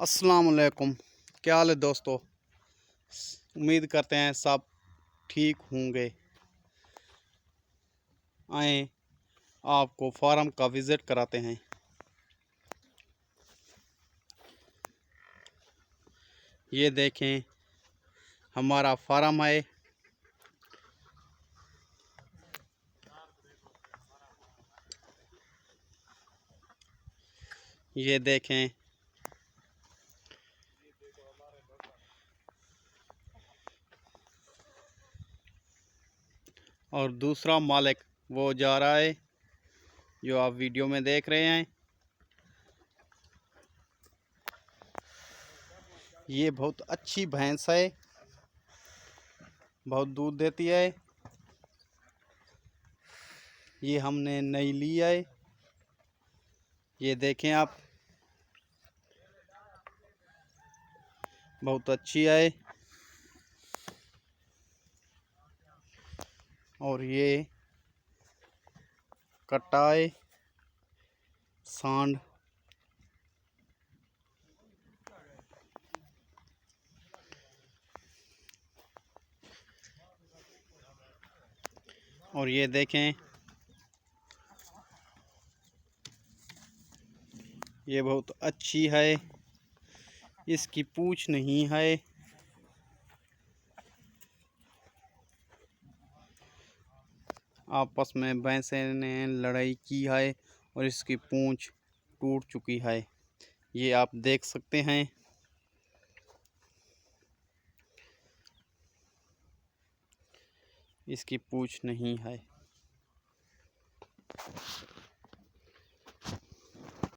अस्सलाम वालेकुम। क्या हाल है दोस्तों। उम्मीद करते हैं सब ठीक होंगे। आए आपको फार्म का विज़िट कराते हैं। ये देखें हमारा फार्म है। ये देखें और दूसरा मालिक वो जा रहा है जो आप वीडियो में देख रहे हैं। ये बहुत अच्छी भैंस है, बहुत दूध देती है। ये हमने नई ली है। ये देखें आप, बहुत अच्छी है। और ये कटाई सांड और ये देखें ये बहुत अच्छी है। इसकी पूंछ नहीं है। आपस में भैंसें ने लड़ाई की है और इसकी पूंछ टूट चुकी है। ये आप देख सकते हैं। इसकी पूंछ नहीं है।